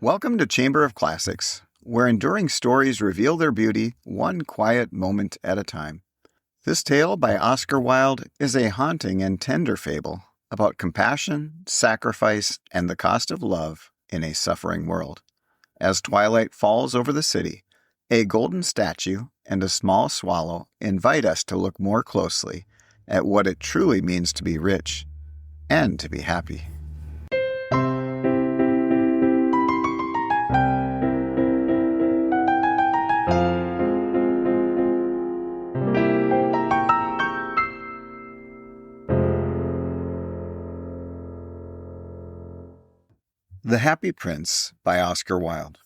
Welcome to Chamber of Classics, where enduring stories reveal their beauty one quiet moment at a time. This tale by Oscar Wilde is a haunting and tender fable about compassion, sacrifice, and the cost of love in a suffering world. As twilight falls over the city, a golden statue and a small swallow invite us to look more closely at what it truly means to be rich and to be happy. The Happy Prince by Oscar Wilde.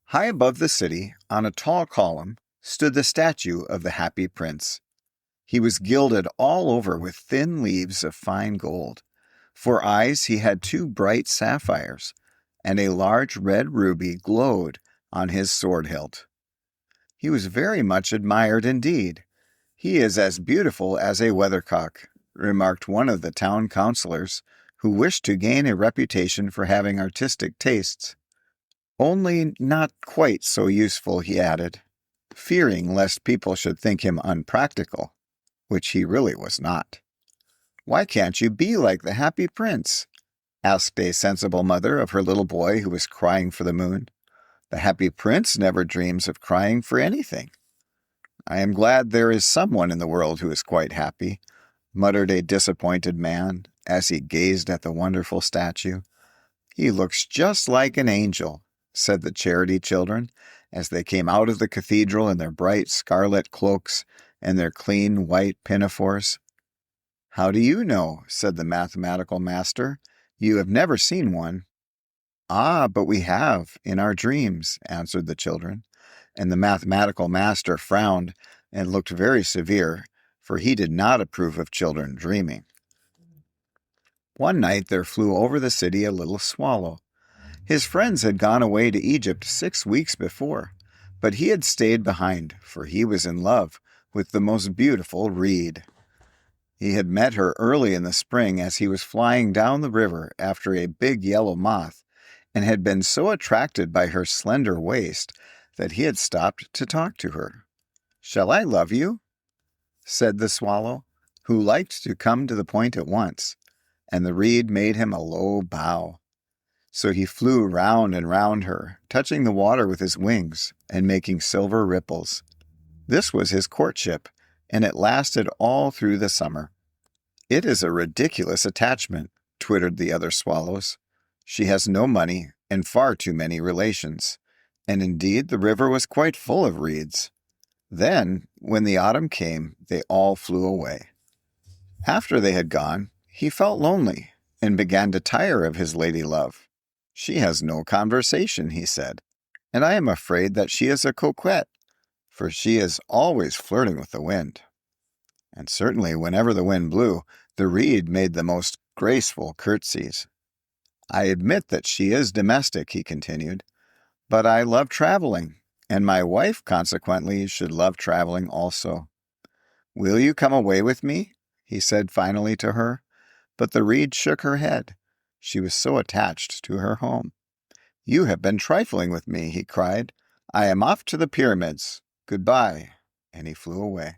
High above the city, on a tall column, stood the statue of the Happy Prince. He was gilded all over with thin leaves of fine gold. For eyes he had two bright sapphires, and a large red ruby glowed on his sword hilt. He was very much admired indeed. "He is as beautiful as a weathercock," remarked one of the town councillors, who wished to gain a reputation for having artistic tastes. "Only not quite so useful," he added, fearing lest people should think him unpractical, which he really was not. "Why can't you be like the Happy Prince?" asked a sensible mother of her little boy who was crying for the moon. "The Happy Prince never dreams of crying for anything." "I am glad there is someone in the world who is quite happy," muttered a disappointed man as he gazed at the wonderful statue. "He looks just like an angel," said the charity children as they came out of the cathedral in their bright scarlet cloaks and their clean white pinafores. "How do you know?" said the mathematical master. "You have never seen one." "Ah, but we have, in our dreams," answered the children, and the mathematical master frowned and looked very severe, for he did not approve of children dreaming. One night there flew over the city a little swallow. His friends had gone away to Egypt 6 weeks before, but he had stayed behind, for he was in love with the most beautiful reed. He had met her early in the spring as he was flying down the river after a big yellow moth, and had been so attracted by her slender waist that he had stopped to talk to her. "Shall I love you?" said the swallow, who liked to come to the point at once, and the reed made him a low bow. So he flew round and round her, touching the water with his wings and making silver ripples. This was his courtship, and it lasted all through the summer. "It is a ridiculous attachment," twittered the other swallows. "She has no money and far too many relations." And indeed the river was quite full of reeds. Then, when the autumn came, they all flew away. After they had gone, he felt lonely and began to tire of his lady love. "She has no conversation," he said, "and I am afraid that she is a coquette, for she is always flirting with the wind." And certainly whenever the wind blew, the reed made the most graceful curtsies. "I admit that she is domestic," he continued, "but I love traveling, and my wife consequently should love traveling also. Will you come away with me?" he said finally to her. But the reed shook her head. She was so attached to her home. "You have been trifling with me," he cried. "I am off to the pyramids. Goodbye." And he flew away.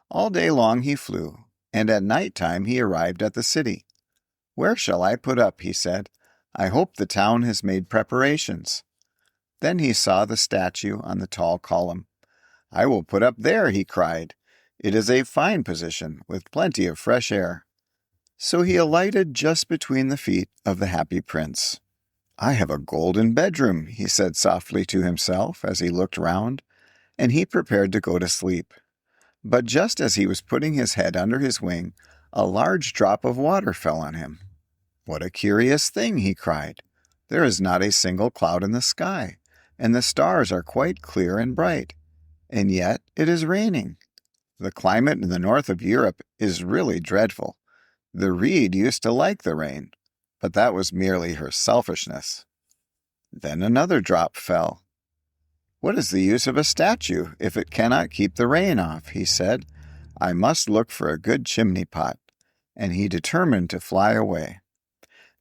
All day long he flew, and at night time he arrived at the city. "Where shall I put up?" he said. "I hope the town has made preparations." Then he saw the statue on the tall column. "I will put up there," he cried. "It is a fine position, with plenty of fresh air." So he alighted just between the feet of the Happy Prince. "I have a golden bedroom," he said softly to himself as he looked round, and he prepared to go to sleep. But just as he was putting his head under his wing, a large drop of water fell on him. "What a curious thing!" he cried. "There is not a single cloud in the sky, and the stars are quite clear and bright, and yet it is raining. The climate in the north of Europe is really dreadful. The reed used to like the rain, but that was merely her selfishness." Then another drop fell. "What is the use of a statue if it cannot keep the rain off?" he said. "I must look for a good chimney pot," and he determined to fly away.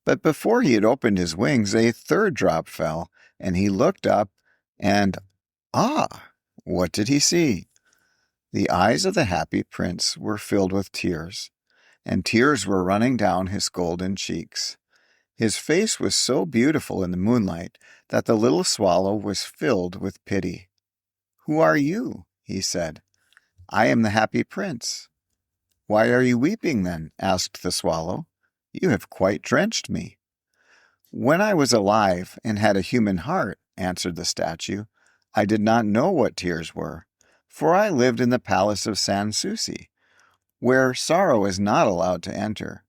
But before he had opened his wings, a third drop fell, and he looked up, and what did he see? The eyes of the happy prince were filled with tears, and tears were running down his golden cheeks. His face was so beautiful in the moonlight that the little swallow was filled with pity. "Who are you?" he said. "I am the happy prince." "Why are you weeping then?" asked the swallow. "You have quite drenched me." "When I was alive and had a human heart," answered the statue, "I did not know what tears were, for I lived in the palace of Sans Souci, where sorrow is not allowed to enter.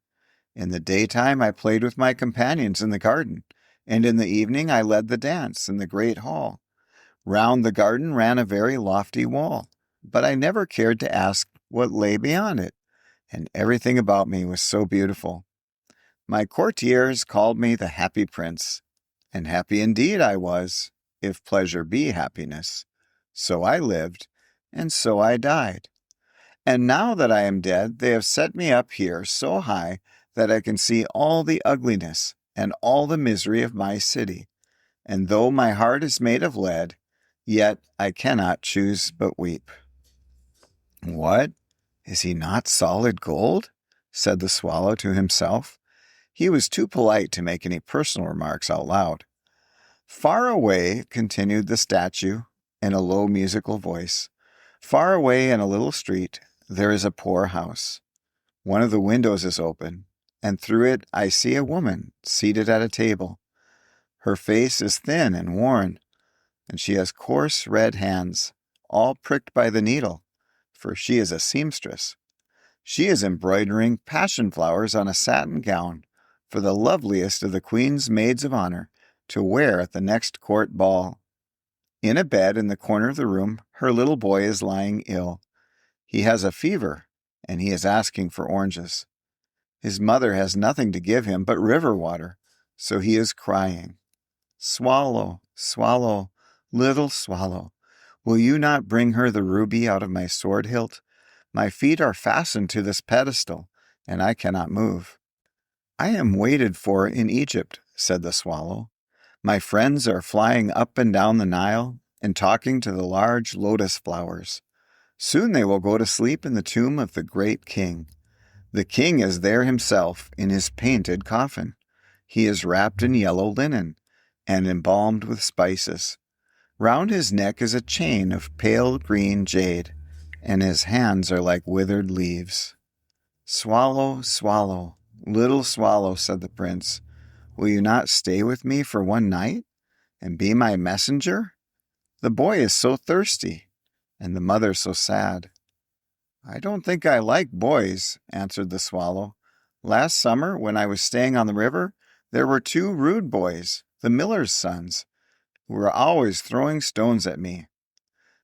In the daytime I played with my companions in the garden, and in the evening I led the dance in the great hall. Round the garden ran a very lofty wall, but I never cared to ask what lay beyond it, and everything about me was so beautiful. My courtiers called me the happy prince, and happy indeed I was, if pleasure be happiness. So I lived, and so I died. And now that I am dead, they have set me up here so high that I can see all the ugliness and all the misery of my city. And though my heart is made of lead, yet I cannot choose but weep." "What? Is he not solid gold?" said the swallow to himself. He was too polite to make any personal remarks out loud. "Far away," continued the statue in a low musical voice, "far away in a little street, there is a poor house. One of the windows is open, and through it I see a woman seated at a table. Her face is thin and worn, and she has coarse red hands, all pricked by the needle, for she is a seamstress. She is embroidering passion flowers on a satin gown for the loveliest of the Queen's maids of honor to wear at the next court ball. In a bed in the corner of the room, her little boy is lying ill. He has a fever, and he is asking for oranges. His mother has nothing to give him but river water, so he is crying. 'Swallow, swallow, little swallow, will you not bring her the ruby out of my sword hilt? My feet are fastened to this pedestal, and I cannot move.' 'I am waited for in Egypt,' said the swallow. 'My friends are flying up and down the Nile and talking to the large lotus flowers. Soon they will go to sleep in the tomb of the great king. The king is there himself in his painted coffin. He is wrapped in yellow linen and embalmed with spices. Round his neck is a chain of pale green jade, and his hands are like withered leaves.' 'Swallow, swallow, little swallow,' said the prince, 'will you not stay with me for one night and be my messenger? The boy is so thirsty, and the mother so sad.' 'I don't think I like boys,' answered the swallow. 'Last summer, when I was staying on the river, there were 2 rude boys, the miller's sons, who were always throwing stones at me.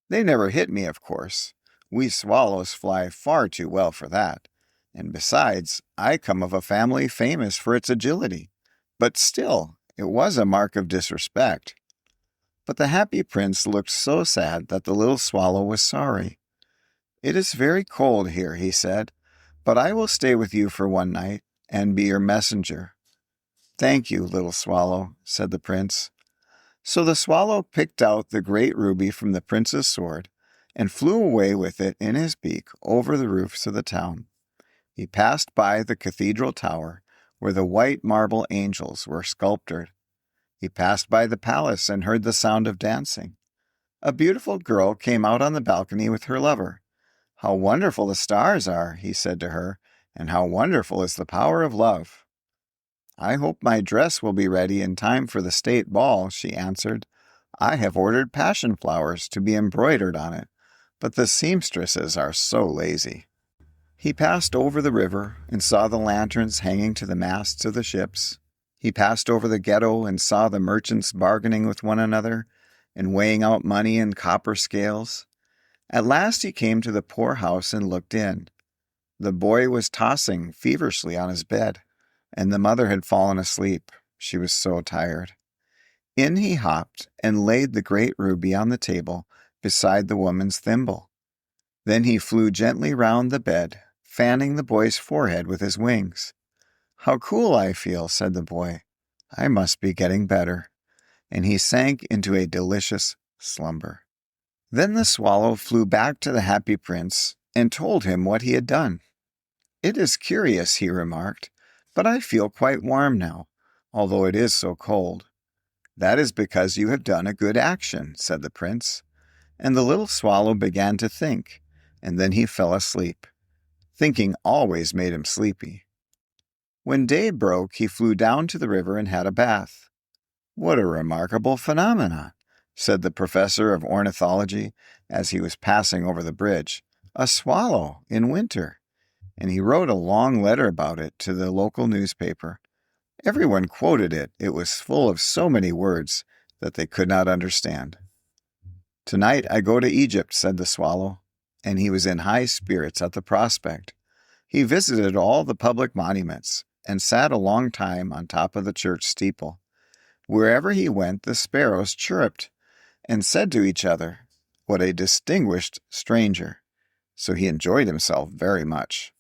They never hit me, of course. We swallows fly far too well for that. And besides, I come of a family famous for its agility. But still, it was a mark of disrespect.' But the happy prince looked so sad that the little swallow was sorry. 'It is very cold here,' he said, 'but I will stay with you for one night and be your messenger.' 'Thank you, little swallow,' said the prince. So the swallow picked out the great ruby from the prince's sword and flew away with it in his beak over the roofs of the town. He passed by the cathedral tower, where the white marble angels were sculptured. He passed by the palace and heard the sound of dancing. A beautiful girl came out on the balcony with her lover. 'How wonderful the stars are,' he said to her, 'and how wonderful is the power of love.' 'I hope my dress will be ready in time for the state ball,' she answered. 'I have ordered passion flowers to be embroidered on it, but the seamstresses are so lazy.' He passed over the river and saw the lanterns hanging to the masts of the ships. He passed over the ghetto and saw the merchants bargaining with one another and weighing out money in copper scales. At last he came to the poor house and looked in. The boy was tossing feverishly on his bed, and the mother had fallen asleep. She was so tired. In he hopped and laid the great ruby on the table beside the woman's thimble. Then he flew gently round the bed, fanning the boy's forehead with his wings. "How cool I feel," said the boy. "I must be getting better." And he sank into a delicious slumber. Then the swallow flew back to the happy prince and told him what he had done. "It is curious," he remarked, "but I feel quite warm now, although it is so cold." "That is because you have done a good action," said the prince. And the little swallow began to think, and then he fell asleep. Thinking always made him sleepy. When day broke, he flew down to the river and had a bath. "What a remarkable phenomenon," said the professor of ornithology as he was passing over the bridge. "A swallow in winter." And he wrote a long letter about it to the local newspaper. Everyone quoted it. It was full of so many words that they could not understand. "Tonight I go to Egypt," said the swallow, and he was in high spirits at the prospect. He visited all the public monuments and sat a long time on top of the church steeple. Wherever he went, the sparrows chirruped and said to each other, "What a distinguished stranger." So he enjoyed himself very much.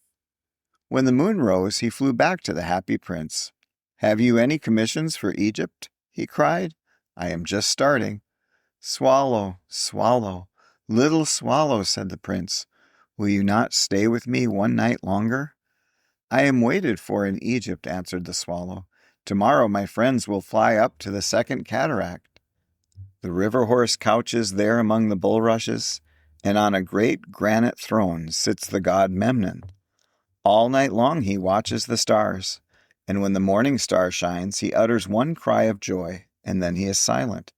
When the moon rose, he flew back to the happy prince. "Have you any commissions for Egypt?" he cried. "I am just starting." "Swallow, swallow, little swallow," said the prince, "will you not stay with me one night longer?" "I am waited for in Egypt," answered the swallow. "Tomorrow my friends will fly up to the second cataract. The river horse couches there among the bulrushes, and on a great granite throne sits the god Memnon. All night long he watches the stars, and when the morning star shines, he utters one cry of joy, and then he is silent.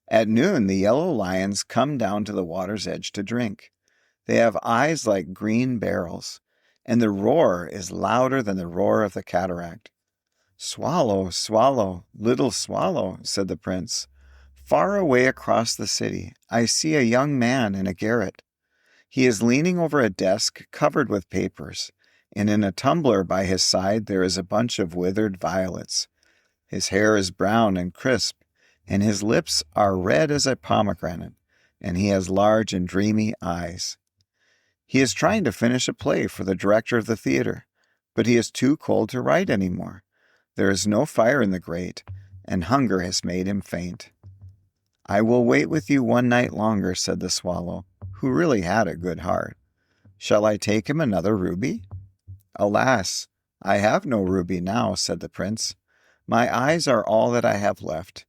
At noon the yellow lions come down to the water's edge to drink. They have eyes like green barrels, and the roar is louder than the roar of the cataract." "Swallow, swallow, little swallow," said the prince. "Far away across the city I see a young man in a garret. He is leaning over a desk covered with papers, and in a tumbler by his side there is a bunch of withered violets. His hair is brown and crisp, and his lips are red as a pomegranate, and he has large and dreamy eyes. He is trying to finish a play for the director of the theater, but he is too cold to write any more. There is no fire in the grate, and hunger has made him faint." "I will wait with you one night longer," said the swallow, who really had a good heart. "Shall I take him another ruby?" "Alas, I have no ruby now," said the prince. "My eyes are all that I have left.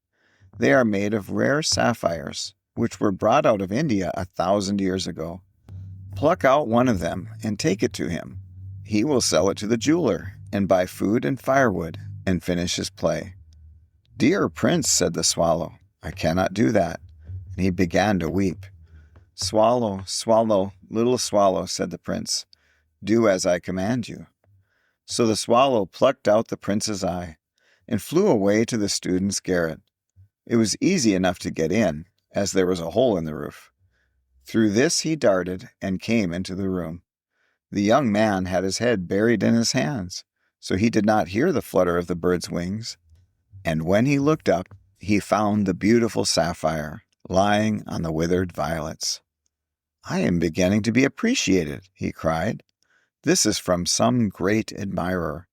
They are made of rare sapphires, which were brought out of India 1,000 years ago. Pluck out one of them and take it to him. He will sell it to the jeweler and buy food and firewood and finish his play." "Dear prince," said the swallow, "I cannot do that." And he began to weep. "Swallow, swallow, little swallow," said the prince, "do as I command you." So the swallow plucked out the prince's eye and flew away to the student's garret. It was easy enough to get in, as there was a hole in the roof. Through this he darted and came into the room. The young man had his head buried in his hands, so he did not hear the flutter of the bird's wings. And when he looked up, he found the beautiful sapphire lying on the withered violets. "I am beginning to be appreciated," he cried. "This is from some great admirer.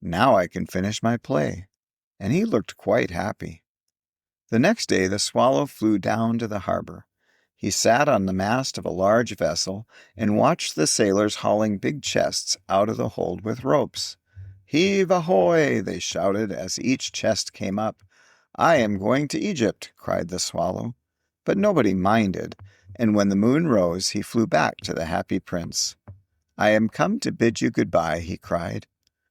Now I can finish my play." And he looked quite happy. The next day the swallow flew down to the harbor. He sat on the mast of a large vessel and watched the sailors hauling big chests out of the hold with ropes. "Heave ahoy!" they shouted as each chest came up. "I am going to Egypt," cried the swallow. But nobody minded, and when the moon rose he flew back to the happy prince. "I am come to bid you goodbye," he cried.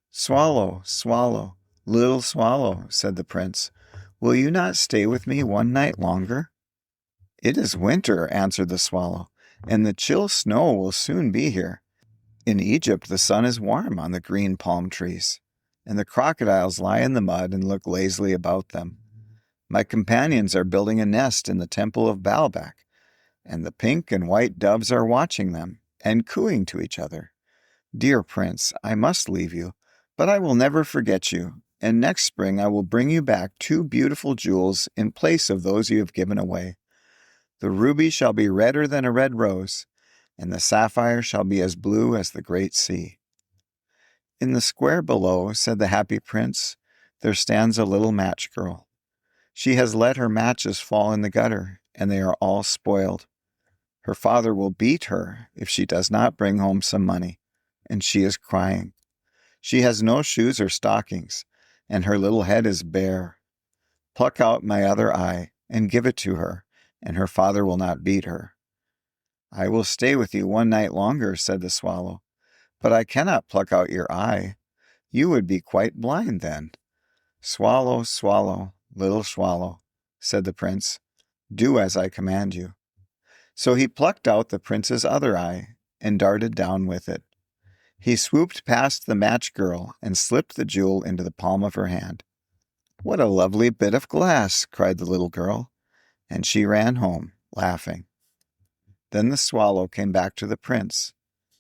"Swallow, swallow, little swallow," said the prince, "will you not stay with me one night longer?" "It is winter," answered the swallow, "and the chill snow will soon be here. In Egypt the sun is warm on the green palm trees, and the crocodiles lie in the mud and look lazily about them. My companions are building a nest in the temple of Baalbek, and the pink and white doves are watching them and cooing to each other. Dear prince, I must leave you, but I will never forget you, and next spring I will bring you back 2 beautiful jewels in place of those you have given away. The ruby shall be redder than a red rose, and the sapphire shall be as blue as the great sea." "In the square below," said the happy prince, "there stands a little match girl. She has let her matches fall in the gutter, and they are all spoiled. Her father will beat her if she does not bring home some money, and she is crying. She has no shoes or stockings, and her little head is bare. Pluck out my other eye and give it to her, and her father will not beat her." "I will stay with you one night longer," said the swallow, "but I cannot pluck out your eye. You would be quite blind then." "Swallow, swallow, little swallow," said the prince, "do as I command you." So he plucked out the prince's other eye and darted down with it. He swooped past the match girl and slipped the jewel into the palm of her hand. "What a lovely bit of glass!" cried the little girl, and she ran home, laughing. Then the swallow came back to the prince.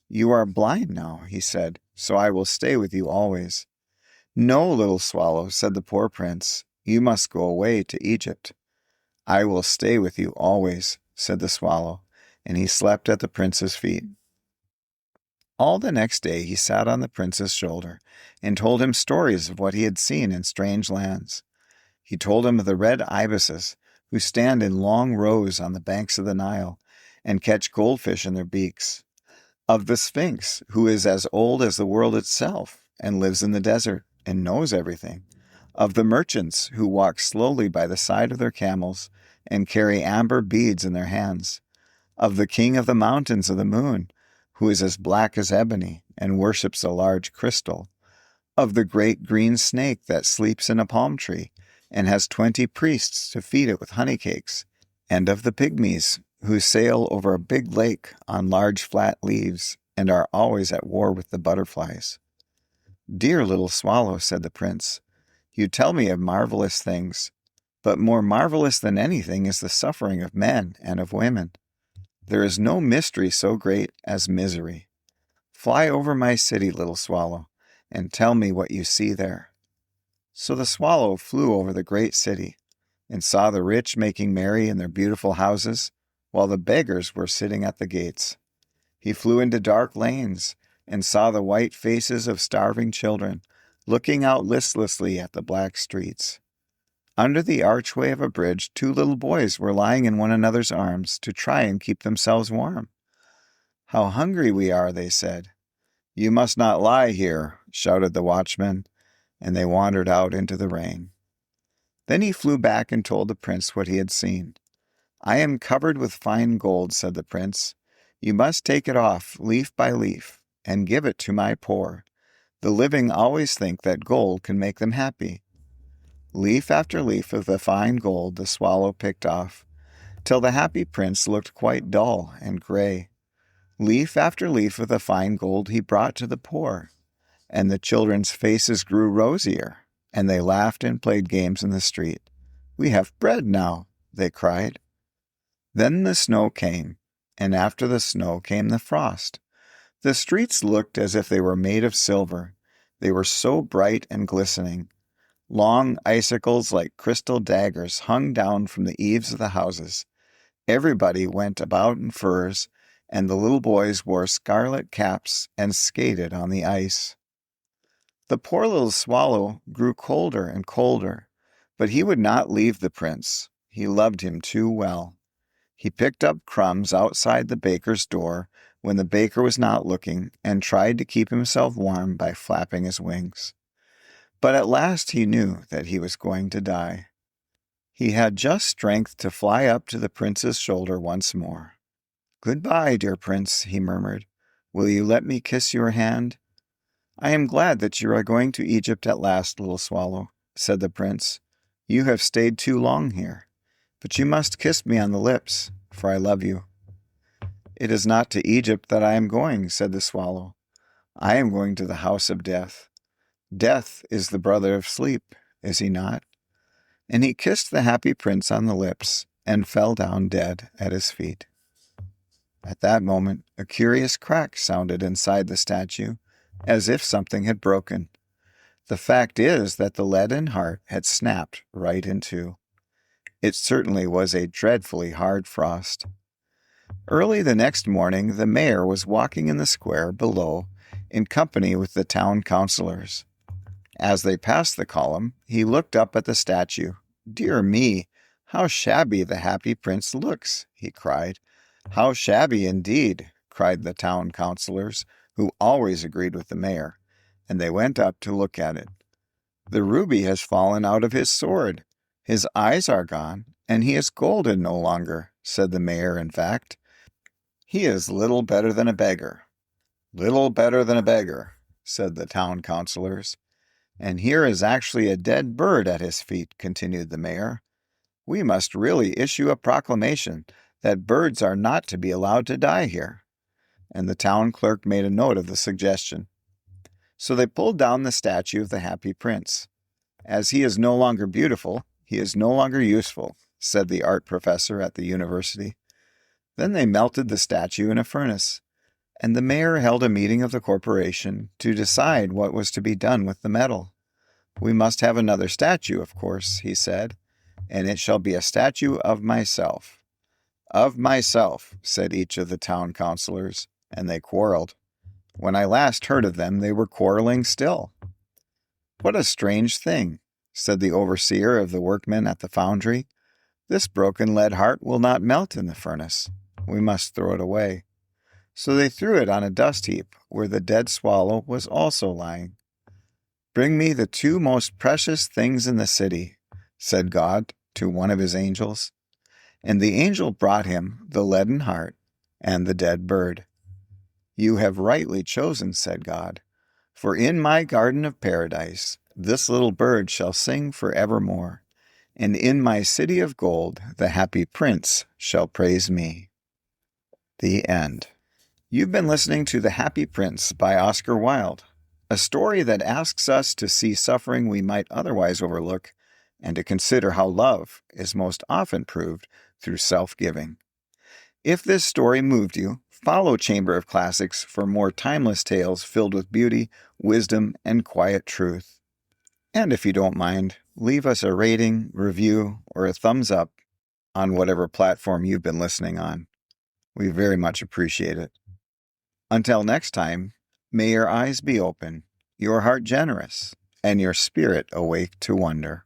"You are blind now," he said, "so I will stay with you always." "No, little swallow," said the poor prince, "you must go away to Egypt." "I will stay with you always," said the swallow, and he slept at the prince's feet. All the next day he sat on the prince's shoulder and told him stories of what he had seen in strange lands. He told him of the red ibises, who stand in long rows on the banks of the Nile and catch goldfish in their beaks; of the Sphinx, who is as old as the world itself and lives in the desert and knows everything; of the merchants who walk slowly by the side of their camels and carry amber beads in their hands; of the king of the mountains of the moon, who is as black as ebony and worships a large crystal; of the great green snake that sleeps in a palm tree and has 20 priests to feed it with honey cakes; and of the pygmies, who sail over a big lake on large flat leaves and are always at war with the butterflies. "Dear little swallow," said the prince, "you tell me of marvelous things, but more marvelous than anything is the suffering of men and of women. There is no mystery so great as misery. Fly over my city, little swallow, and tell me what you see there." So the swallow flew over the great city and saw the rich making merry in their beautiful houses, while the beggars were sitting at the gates. He flew into dark lanes and saw the white faces of starving children looking out listlessly at the black streets. Under the archway of a bridge, 2 little boys were lying in one another's arms to try and keep themselves warm. "How hungry we are," they said. "You must not lie here," shouted the watchman, and they wandered out into the rain. Then he flew back and told the prince what he had seen. "I am covered with fine gold," said the prince. "You must take it off leaf by leaf and give it to my poor. The living always think that gold can make them happy." Leaf after leaf of the fine gold the swallow picked off, till the happy prince looked quite dull and gray. Leaf after leaf of the fine gold he brought to the poor, and the children's faces grew rosier, and they laughed and played games in the street. "We have bread now," they cried. Then the snow came, and after the snow came the frost. The streets looked as if they were made of silver. They were so bright and glistening. Long icicles like crystal daggers hung down from the eaves of the houses. Everybody went about in furs, and the little boys wore scarlet caps and skated on the ice. The poor little swallow grew colder and colder, but he would not leave the prince. He loved him too well. He picked up crumbs outside the baker's door when the baker was not looking and tried to keep himself warm by flapping his wings. But at last he knew that he was going to die. He had just strength to fly up to the prince's shoulder once more. "Goodbye, dear prince," he murmured. "Will you let me kiss your hand?" "I am glad that you are going to Egypt at last, little swallow," said the prince. "You have stayed too long here, but you must kiss me on the lips, for I love you." "It is not to Egypt that I am going," said the swallow. "I am going to the house of death. Death is the brother of sleep, is he not?" And he kissed the happy prince on the lips and fell down dead at his feet. At that moment, a curious crack sounded inside the statue, as if something had broken. The fact is that the leaden heart had snapped right in two. It certainly was a dreadfully hard frost. Early the next morning, the mayor was walking in the square below in company with the town councilors. As they passed the column, he looked up at the statue. "Dear me, how shabby the Happy Prince looks," he cried. "How shabby indeed," cried the town councilors, who always agreed with the mayor, and they went up to look at it. "The ruby has fallen out of his sword. His eyes are gone, and he is golden no longer," said the mayor. "In fact, he is little better than a beggar." "Little better than a beggar," said the town councilors. "And here is actually a dead bird at his feet," continued the mayor. "We must really issue a proclamation that birds are not to be allowed to die here." And the town clerk made a note of the suggestion. So they pulled down the statue of the Happy Prince. "As he is no longer beautiful, he is no longer useful," said the art professor at the university. Then they melted the statue in a furnace, and the mayor held a meeting of the corporation to decide what was to be done with the metal. "We must have another statue, of course," he said, "and it shall be a statue of myself." "Of myself," said each of the town councilors, and they quarreled. When I last heard of them, they were quarreling still. "What a strange thing," said the overseer of the workmen at the foundry. "This broken lead heart will not melt in the furnace. We must throw it away." So they threw it on a dust heap where the dead swallow was also lying. "Bring me the two most precious things in the city," said God to one of his angels. And the angel brought him the leaden heart and the dead bird. "You have rightly chosen," said God, "for in my garden of paradise this little bird shall sing forevermore, and in my city of gold the Happy Prince shall praise me." The end. You've been listening to The Happy Prince by Oscar Wilde, a story that asks us to see suffering we might otherwise overlook and to consider how love is most often proved through self-giving. If this story moved you, follow Chamber of Classics for more timeless tales filled with beauty, wisdom, and quiet truth. And if you don't mind, leave us a rating, review, or a thumbs up on whatever platform you've been listening on. We very much appreciate it. Until next time, may your eyes be open, your heart generous, and your spirit awake to wonder.